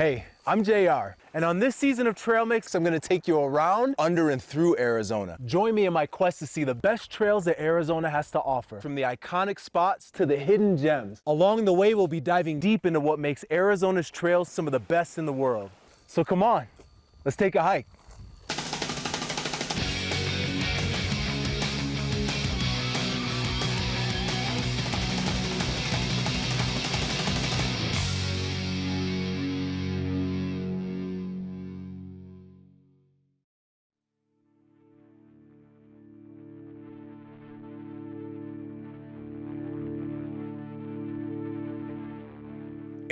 Hey, I'm JR, and on this season of Trail Mix, I'm gonna take you around, under, and through Arizona. Join me in my quest to see the best trails that Arizona has to offer, from the iconic spots to the hidden gems. Along the way, we'll be diving deep into what makes Arizona's trails some of the best in the world. So come on, let's take a hike.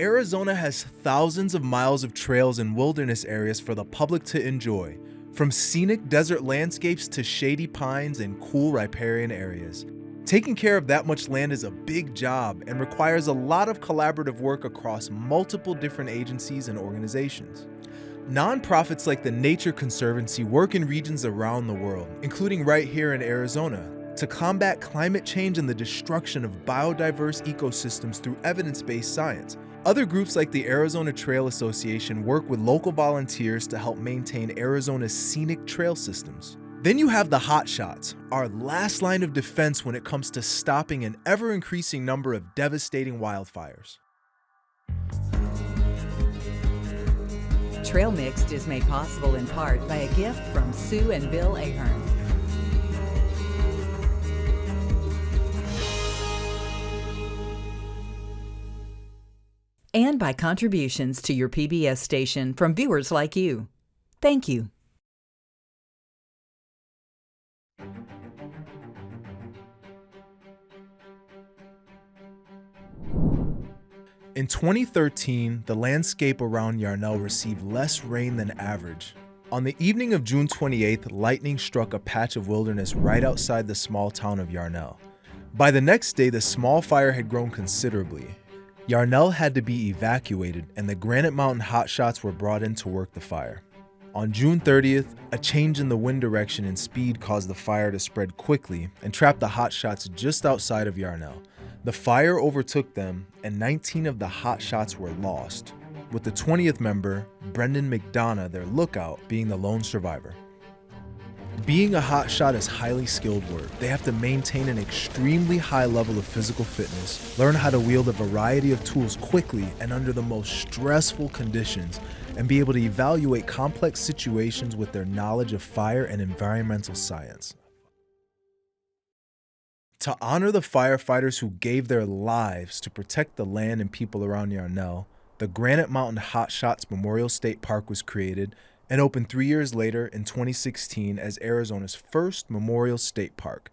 Arizona has thousands of miles of trails and wilderness areas for the public to enjoy, from scenic desert landscapes to shady pines and cool riparian areas. Taking care of that much land is a big job and requires a lot of collaborative work across multiple different agencies and organizations. Nonprofits like the Nature Conservancy work in regions around the world, including right here in Arizona, to combat climate change and the destruction of biodiverse ecosystems through evidence-based science. Other groups like the Arizona Trail Association work with local volunteers to help maintain Arizona's scenic trail systems. Then you have the hotshots, our last line of defense when it comes to stopping an ever-increasing number of devastating wildfires. Trail Mixed is made possible in part by a gift from Sue and Bill Ahern. And by contributions to your PBS station from viewers like you. Thank you. In 2013, the landscape around Yarnell received less rain than average. On the evening of June 28th, lightning struck a patch of wilderness right outside the small town of Yarnell. By the next day, the small fire had grown considerably. Yarnell had to be evacuated, and the Granite Mountain hotshots were brought in to work the fire. On June 30th, a change in the wind direction and speed caused the fire to spread quickly and trapped the hotshots just outside of Yarnell. The fire overtook them, and 19 of the hotshots were lost, with the 20th member, Brendan McDonough, their lookout, being the lone survivor. Being a hotshot is highly skilled work. They have to maintain an extremely high level of physical fitness, learn how to wield a variety of tools quickly and under the most stressful conditions, and be able to evaluate complex situations with their knowledge of fire and environmental science. To honor the firefighters who gave their lives to protect the land and people around Yarnell, the Granite Mountain Hotshots Memorial State Park was created and opened 3 years later in 2016 as Arizona's first Memorial State Park.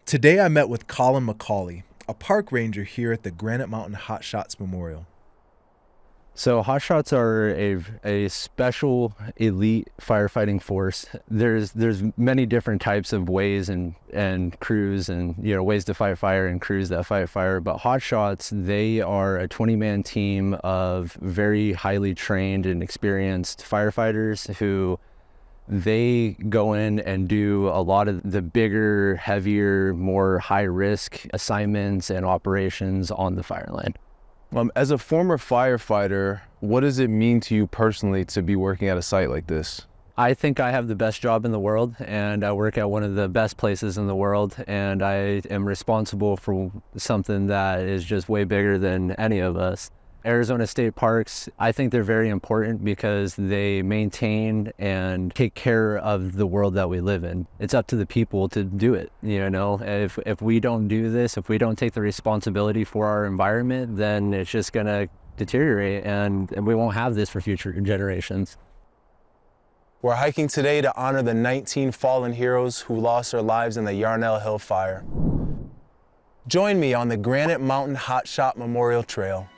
Today I met with Colin McCauley, a park ranger here at the Granite Mountain Hotshots Memorial. So Hotshots are a special elite firefighting force. There's many different types of ways and crews and ways to fight fire and crews that fight fire. But Hotshots, they are a 20-man team of very highly trained and experienced firefighters who they go in and do a lot of the bigger, heavier, more high-risk assignments and operations on the fireland. As a former firefighter, what does it mean to you personally to be working at a site like this? I think I have the best job in the world, and I work at one of the best places in the world, and I am responsible for something that is just way bigger than any of us. Arizona State Parks, I think they're very important because they maintain and take care of the world that we live in. It's up to the people to do it. If we don't do this, if we don't take the responsibility for our environment, then it's just gonna deteriorate and we won't have this for future generations. We're hiking today to honor the 19 fallen heroes who lost their lives in the Yarnell Hill Fire. Join me on the Granite Mountain Hotshot Memorial Trail.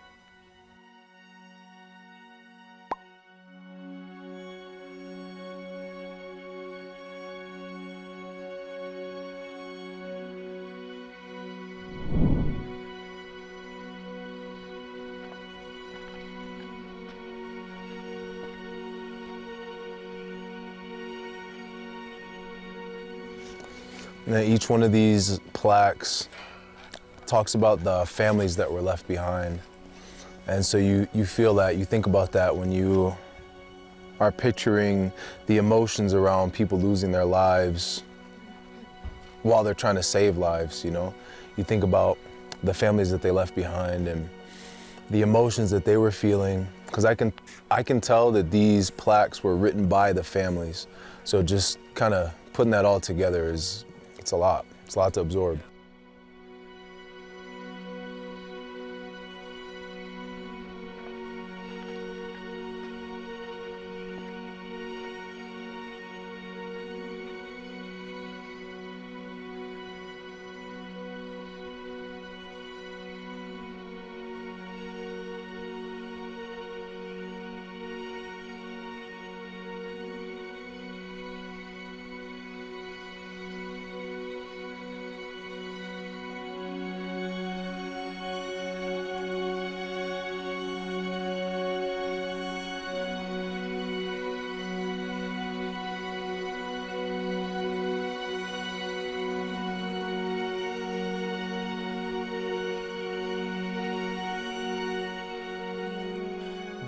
And each one of these plaques talks about the families that were left behind And so you feel that, you think about that when you are picturing the emotions around people losing their lives while they're trying to save lives, you know? You think about the families that they left behind and the emotions that they were feeling, because I can tell that these plaques were written by the families. So just kind of putting that all together it's a lot. It's a lot to absorb.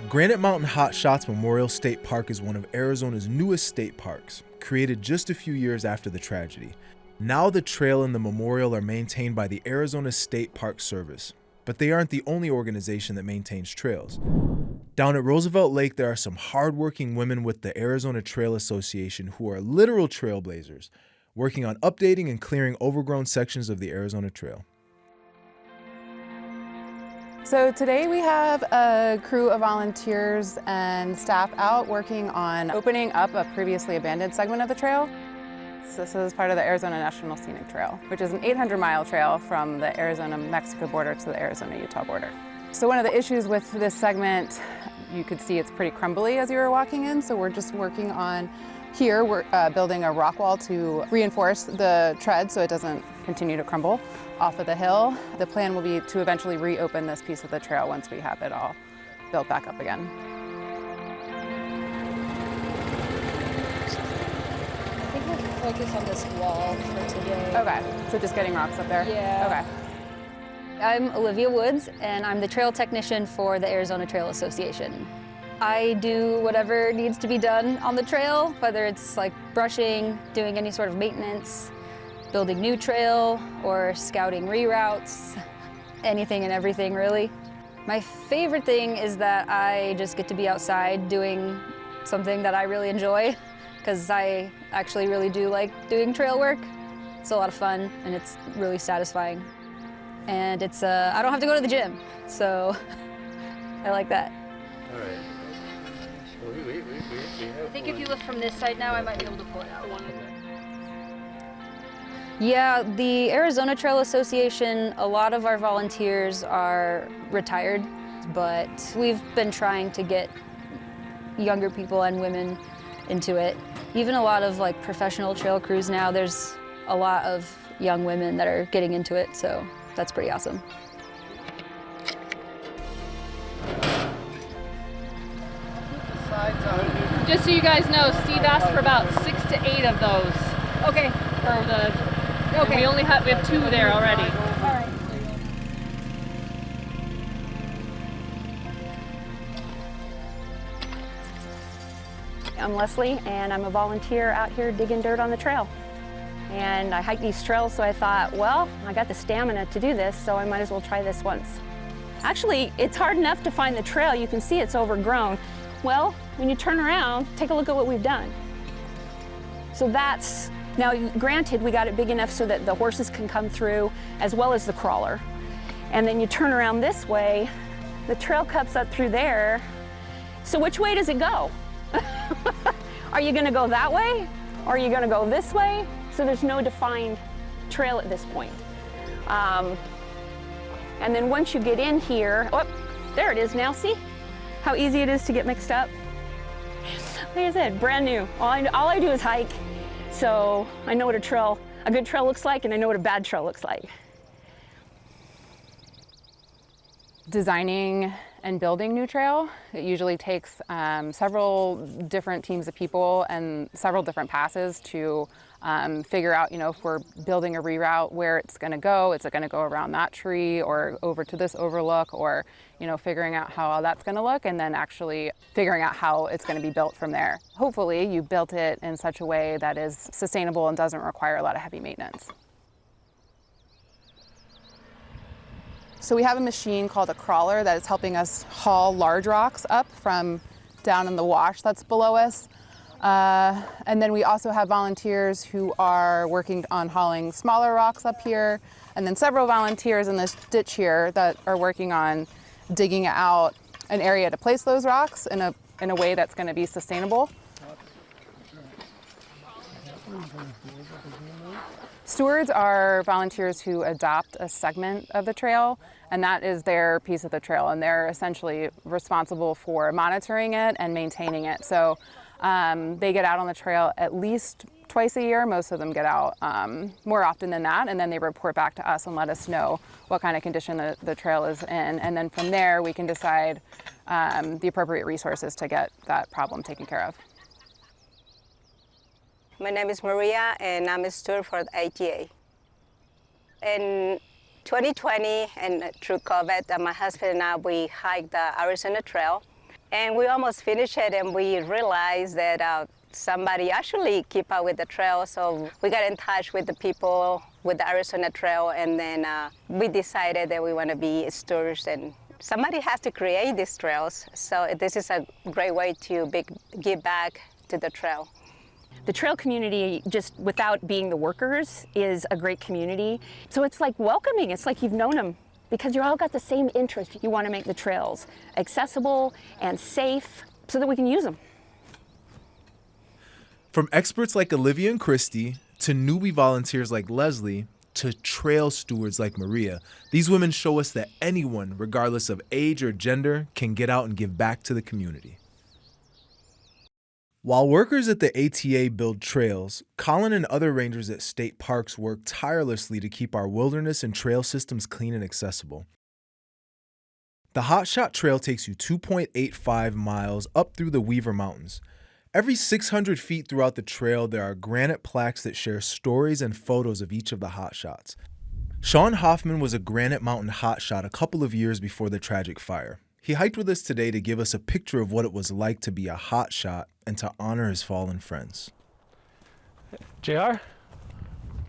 Granite Mountain Hot Shots Memorial State Park is one of Arizona's newest state parks, created just a few years after the tragedy. Now the trail and the memorial are maintained by the Arizona State Park Service, but they aren't the only organization that maintains trails. Down at Roosevelt Lake, there are some hardworking women with the Arizona Trail Association who are literal trailblazers, working on updating and clearing overgrown sections of the Arizona Trail. So today we have a crew of volunteers and staff out working on opening up a previously abandoned segment of the trail. So this is part of the Arizona National Scenic Trail, which is an 800-mile trail from the Arizona-Mexico border to the Arizona-Utah border. So one of the issues with this segment, you could see it's pretty crumbly as you were walking in, so we're just working on here, we're building a rock wall to reinforce the tread so it doesn't continue to crumble off of the hill. The plan will be to eventually reopen this piece of the trail once we have it all built back up again. I think we'll focus on this wall for today. Okay, so just getting rocks up there? Yeah. Okay. I'm Olivia Woods, and I'm the trail technician for the Arizona Trail Association. I do whatever needs to be done on the trail, whether it's like brushing, doing any sort of maintenance, building new trail, or scouting reroutes, anything and everything really. My favorite thing is that I just get to be outside doing something that I really enjoy, because I actually really do like doing trail work. It's a lot of fun and it's really satisfying. And it's, I don't have to go to the gym, so I like that. All right. I think if you lift from this side now, I might be able to pull it out. Yeah, the Arizona Trail Association, a lot of our volunteers are retired, but we've been trying to get younger people and women into it. Even a lot of like professional trail crews now, there's a lot of young women that are getting into it, so that's pretty awesome. Just so you guys know, Steve asked for about 6 to 8 of those. Okay. For the. Okay. We have 2 there already. All right. I'm Leslie, and I'm a volunteer out here digging dirt on the trail. And I hike these trails, so I thought, well, I got the stamina to do this, so I might as well try this once. Actually, it's hard enough to find the trail. You can see it's overgrown. Well, when you turn around, take a look at what we've done. So that's, now granted, we got it big enough so that the horses can come through, as well as the crawler. And then you turn around this way, the trail cuts up through there. So which way does it go? Are you gonna go that way? Or are you gonna go this way? So there's no defined trail at this point. And then once you get in here, oh, there it is now, see? How easy it is to get mixed up. Like I said, brand new. All I do is hike, so I know what a good trail looks like, and I know what a bad trail looks like. Designing and building new trail. It usually takes several different teams of people and several different passes to figure out, if we're building a reroute, where it's going to go. Is it going to go around that tree or over to this overlook, or figuring out how all that's going to look, and then actually figuring out how it's going to be built from there. Hopefully you built it in such a way that is sustainable and doesn't require a lot of heavy maintenance. So we have a machine called a crawler that is helping us haul large rocks up from down in the wash that's below us. And then we also have volunteers who are working on hauling smaller rocks up here, and then several volunteers in this ditch here that are working on digging out an area to place those rocks in a way that's going to be sustainable. Stewards are volunteers who adopt a segment of the trail, and that is their piece of the trail, and they're essentially responsible for monitoring it and maintaining it. So they get out on the trail at least twice a year. Most of them get out more often than that, and then they report back to us and let us know what kind of condition the trail is in. And then from there, we can decide the appropriate resources to get that problem taken care of. My name is Maria, and I'm a steward for the ATA. In 2020, and through COVID, my husband and I, we hiked the Arizona Trail, and we almost finished it, and we realized that somebody actually keep up with the trail, so we got in touch with the people with the Arizona Trail, and then we decided that we want to be stewards, and somebody has to create these trails, so this is a great way to give back to the trail. The trail community, just without being the workers, is a great community. So it's like welcoming, it's like you've known them, because you all got the same interest. You want to make the trails accessible and safe so that we can use them. From experts like Olivia and Christy, to newbie volunteers like Leslie, to trail stewards like Maria, these women show us that anyone, regardless of age or gender, can get out and give back to the community. While workers at the ATA build trails, Colin and other rangers at state parks work tirelessly to keep our wilderness and trail systems clean and accessible. The Hot Shot Trail takes you 2.85 miles up through the Weaver Mountains. Every 600 feet throughout the trail, there are granite plaques that share stories and photos of each of the hot shots. Sean Hoffman was a Granite Mountain hotshot a couple of years before the tragic fire. He hiked with us today to give us a picture of what it was like to be a hotshot and to honor his fallen friends. JR?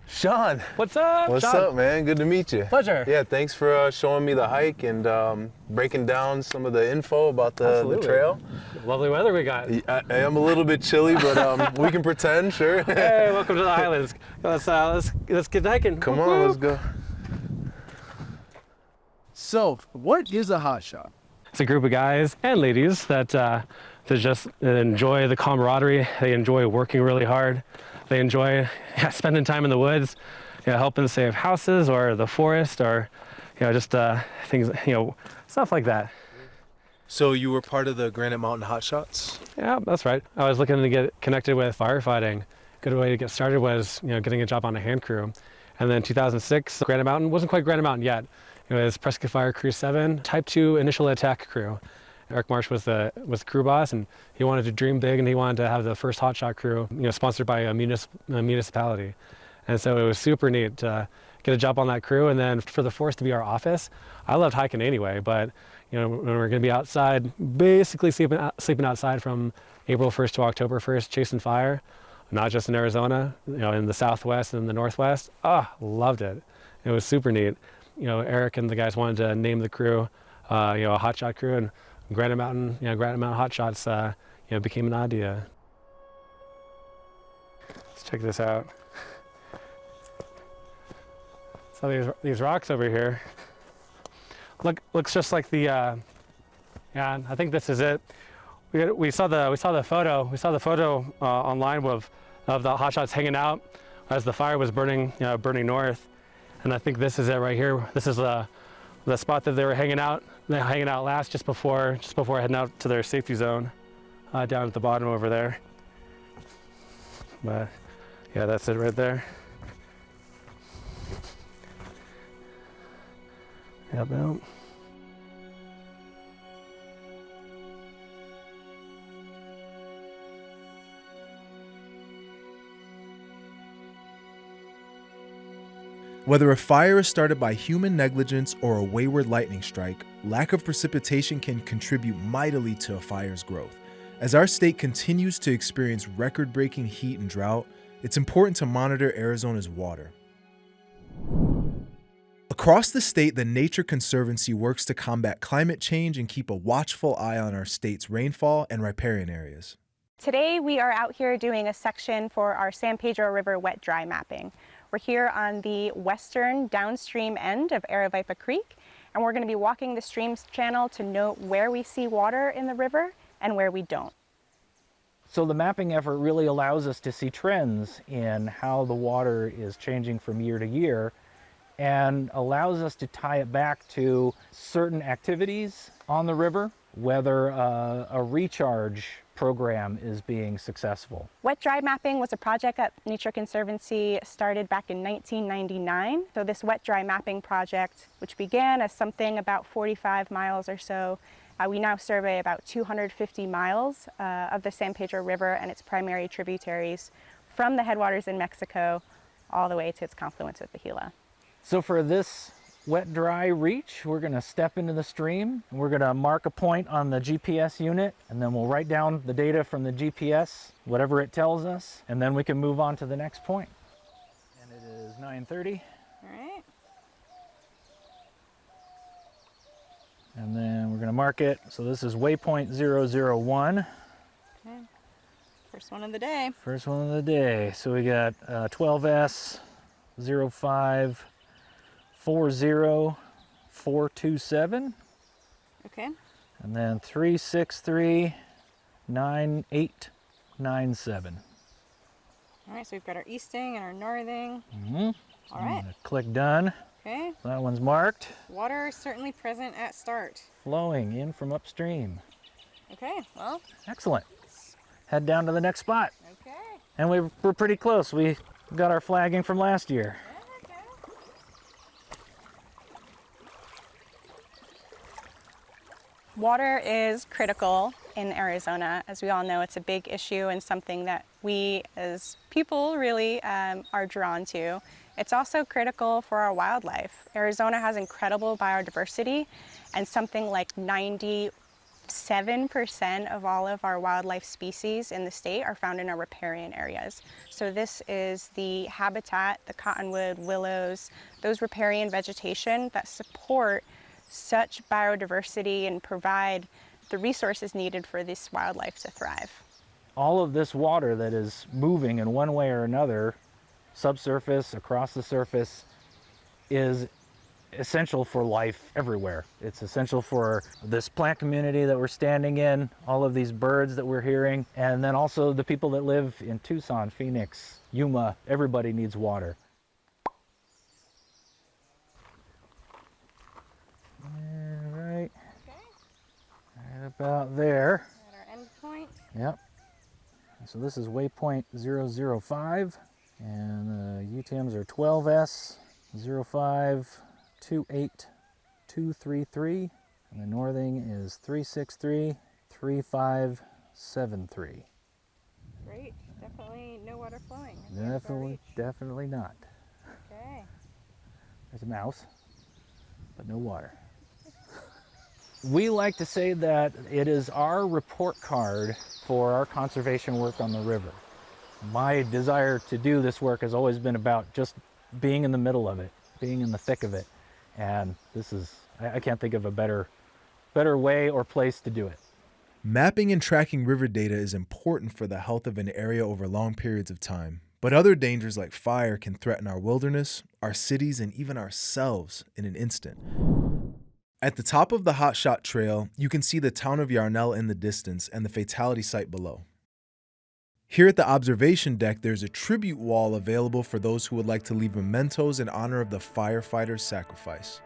Sean. What's up, What's Sean? up, man? Good to meet you. Pleasure. Yeah, thanks for showing me the hike and breaking down some of the info about the trail. Lovely weather we got. I am a little bit chilly, but we can pretend, sure. Hey, welcome to the Highlands. Let's get hiking. Come on, let's go. So, what is a hotshot? It's a group of guys and ladies that just enjoy the camaraderie. They enjoy working really hard. They enjoy spending time in the woods, helping save houses or the forest, or just things, stuff like that. So you were part of the Granite Mountain Hotshots? Yeah, that's right. I was looking to get connected with firefighting. Good way to get started was getting a job on a hand crew. And then 2006, Granite Mountain wasn't quite Granite Mountain yet. It was Prescott Fire Crew 7, Type 2 Initial Attack Crew. Eric Marsh was the crew boss, and he wanted to dream big, and he wanted to have the first hotshot crew, sponsored by a municipality. And so it was super neat to get a job on that crew, and then for the forest to be our office. I loved hiking anyway, but when we're going to be outside, basically sleeping outside from April 1st to October 1st, chasing fire, not just in Arizona, in the Southwest and the Northwest. Loved it. It was super neat. Eric and the guys wanted to name the crew, a hotshot crew, and Granite Mountain, Granite Mountain Hotshots, became an idea. Let's check this out. So these rocks over here, looks just like the, I think this is it. We saw the photo online of the hotshots hanging out as the fire was burning north. And I think this is it right here. This is the spot that they were hanging out last, just before heading out to their safety zone, down at the bottom over there. But yeah, that's it right there. Yep. Whether a fire is started by human negligence or a wayward lightning strike, lack of precipitation can contribute mightily to a fire's growth. As our state continues to experience record-breaking heat and drought, it's important to monitor Arizona's water. Across the state, the Nature Conservancy works to combat climate change and keep a watchful eye on our state's rainfall and riparian areas. Today we are out here doing a section for our San Pedro River wet-dry mapping. We're here on the western downstream end of Aravaipa Creek, and we're going to be walking the stream's channel to note where we see water in the river and where we don't. So the mapping effort really allows us to see trends in how the water is changing from year to year, and allows us to tie it back to certain activities on the river, whether a recharge program is being successful. Wet-dry mapping was a project that Nature Conservancy started back in 1999. So this wet-dry mapping project, which began as something about 45 miles or so, we now survey about 250 miles of the San Pedro River and its primary tributaries from the headwaters in Mexico all the way to its confluence with the Gila. So for this wet-dry reach, we're going to step into the stream, and we're going to mark a point on the GPS unit, and then we'll write down the data from the GPS, whatever it tells us, and then we can move on to the next point. And it is 9:30. All right. And then we're going to mark it. So this is waypoint 001. Okay. First one of the day. First one of the day. So we got 12S 05 40427. Okay. And then 3639897. All right, so we've got our easting and our northing. Mm-hmm. All right. Click done. Okay. That one's marked. Water is certainly present at start. Flowing in from upstream. Okay, well. Excellent. Head down to the next spot. Okay. And we're pretty close. We got our flagging from last year. Water is critical in Arizona. As we all know, it's a big issue and something that we as people really are drawn to. It's also critical for our wildlife. Arizona has incredible biodiversity, and something like 97% of all of our wildlife species in the state are found in our riparian areas. So this is the habitat, the cottonwood, willows, those riparian vegetation that support such biodiversity and provide the resources needed for this wildlife to thrive. All of this water that is moving in one way or another, subsurface, across the surface, is essential for life everywhere. It's essential for this plant community that we're standing in, all of these birds that we're hearing, and then also the people that live in Tucson, Phoenix, Yuma. Everybody needs water. Right about there. At our end point. Yep. So this is waypoint 005, and the UTMs are 12S 05 28233, and the northing is 363 3573. Great. Definitely no water flowing. Definitely not. Okay. There's a mouse, but no water. We like to say that it is our report card for our conservation work on the river. My desire to do this work has always been about just being in the middle of it, being in the thick of it. And this is, I can't think of a better way or place to do it. Mapping and tracking river data is important for the health of an area over long periods of time. But other dangers like fire can threaten our wilderness, our cities, and even ourselves in an instant. At the top of the Hot Shot Trail, you can see the town of Yarnell in the distance and the fatality site below. Here at the observation deck, there's a tribute wall available for those who would like to leave mementos in honor of the firefighters' sacrifice.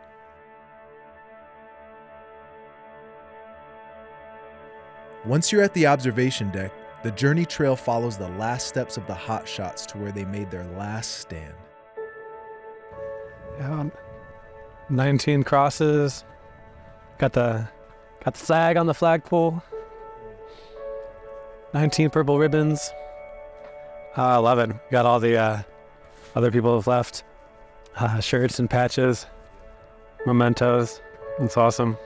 Once you're at the observation deck, the journey trail follows the last steps of the Hot Shots to where they made their last stand. 19 crosses. Got the flag on the flagpole. 19 purple ribbons. I love it. Got all the other people who've left. shirts and patches, mementos. It's awesome.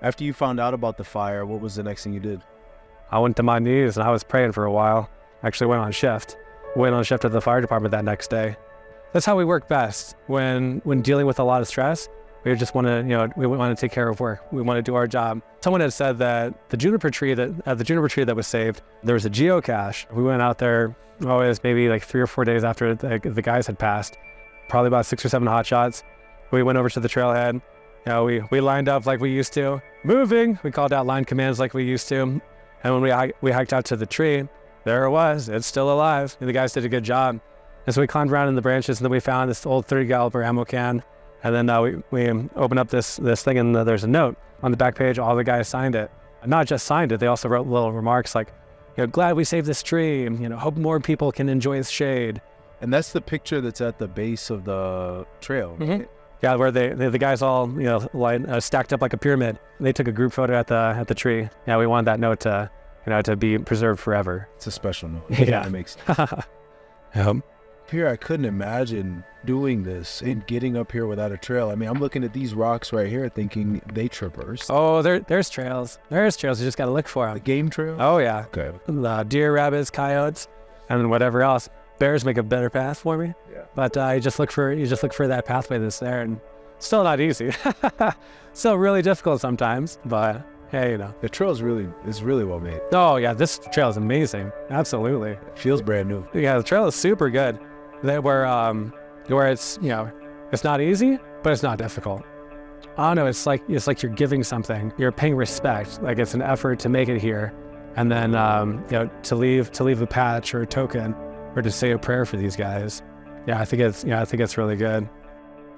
After you found out about the fire, what was the next thing you did? I went to my knees and I was praying for a while. Actually went on shift. Went on shift at the fire department that next day. That's how we work best. When dealing with a lot of stress, we just want to, we want to take care of work. We want to do our job. Someone had said that the juniper tree that was saved, there was a geocache. We went out there, it was maybe like 3 or 4 days after the guys had passed, probably about 6 or 7 hot shots. We went over to the trailhead. We lined up like we used to. Moving, we called out line commands like we used to. And when we hiked out to the tree, there it was. It's still alive. And the guys did a good job. And so we climbed around in the branches, and then we found this old 30 caliber ammo can. And then we opened up this thing, and there's a note on the back page. All the guys signed it. And not just signed it, they also wrote little remarks like, glad we saved this tree. Hope more people can enjoy its shade. And that's the picture that's at the base of the trail. Mm-hmm. Yeah, where the guys all stacked up like a pyramid. They took a group photo at the tree. Yeah, we wanted that note to be preserved forever. It's a special note. Yeah, that makes sense. Here, I couldn't imagine doing this and getting up here without a trail. I mean, I'm looking at these rocks right here, thinking they traverse. Oh, there's trails. There's trails. You just got to look for them. The game trail. Oh yeah. Okay. Deer, rabbits, coyotes, and then whatever else. Bears make a better path for me. Yeah. But you just look for that pathway that's there, and still not easy. Still really difficult sometimes, but hey, the trail is really well made. Oh yeah, this trail is amazing. Absolutely. It feels brand new. Yeah, the trail is super good. Where it's it's not easy, but it's not difficult. I don't know. It's like you're giving something. You're paying respect. Like it's an effort to make it here, and then to leave a patch or a token, or to say a prayer for these guys. Yeah, I think it's really good.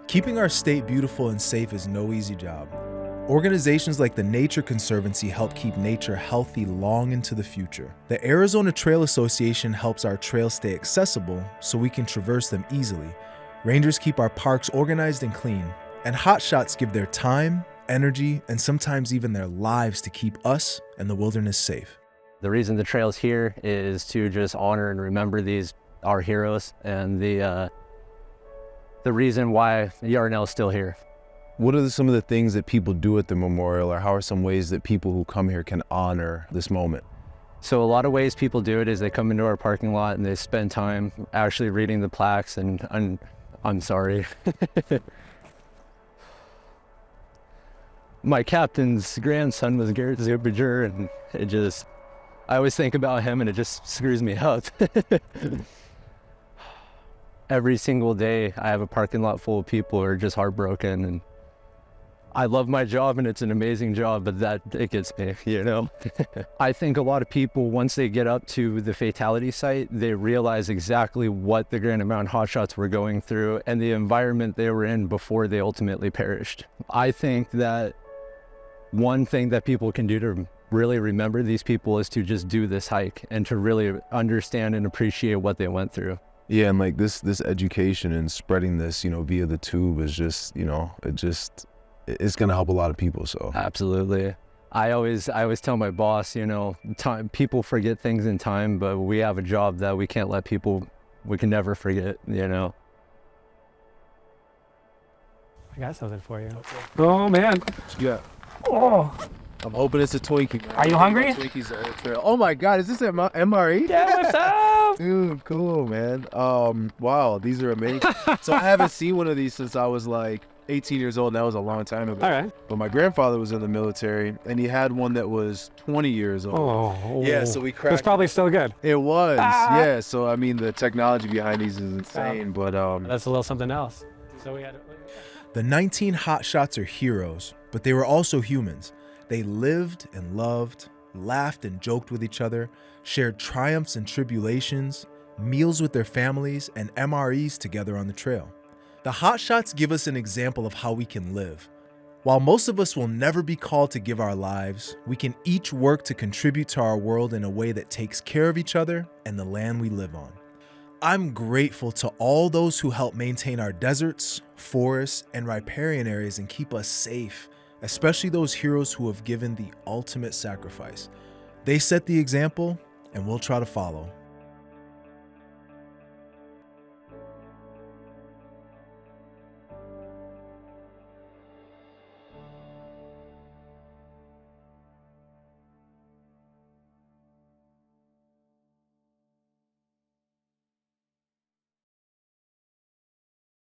Keeping our state beautiful and safe is no easy job. Organizations like the Nature Conservancy help keep nature healthy long into the future. The Arizona Trail Association helps our trails stay accessible so we can traverse them easily. Rangers keep our parks organized and clean. And hotshots give their time, energy, and sometimes even their lives to keep us and the wilderness safe. The reason the trail's here is to just honor and remember our heroes, and the reason why Yarnell's still here. What are some of the things that people do at the memorial, or how are some ways that people who come here can honor this moment? So a lot of ways people do it is they come into our parking lot and they spend time actually reading the plaques, and I'm sorry. My captain's grandson was Garrett Zubiger, and I always think about him and it just screws me up. Every single day I have a parking lot full of people who are just heartbroken, and I love my job and it's an amazing job, but it gets me, I think a lot of people, once they get up to the fatality site, they realize exactly what the Granite Mountain Hotshots were going through and the environment they were in before they ultimately perished. I think that one thing that people can do to really remember these people is to just do this hike and to really understand and appreciate what they went through. Yeah, and like this education and spreading this, via the tube is just, it's gonna help a lot of people. So absolutely. I always tell my boss, people forget things in time, but we have a job that we can't let people, we can never forget, I got something for you. Oh man. Yeah. Oh. I'm hoping it's a Twinkie. Are you hungry? Twinkies are trail. Oh my God, is this MRE? Yeah, what's up? Dude, cool, man. Wow, these are amazing. So I haven't seen one of these since I was like 18 years old, and that was a long time ago. All right. But my grandfather was in the military, and he had one that was 20 years old. Oh. Yeah, so we cracked. It's probably still good. It was, yeah. So I mean, the technology behind these is insane, but that's a little something else. So we had. The 19 hotshots are heroes, but they were also humans. They lived and loved, laughed and joked with each other, shared triumphs and tribulations, meals with their families, and MREs together on the trail. The Hotshots give us an example of how we can live. While most of us will never be called to give our lives, we can each work to contribute to our world in a way that takes care of each other and the land we live on. I'm grateful to all those who help maintain our deserts, forests, and riparian areas and keep us safe, especially those heroes who have given the ultimate sacrifice. They set the example, and we'll try to follow.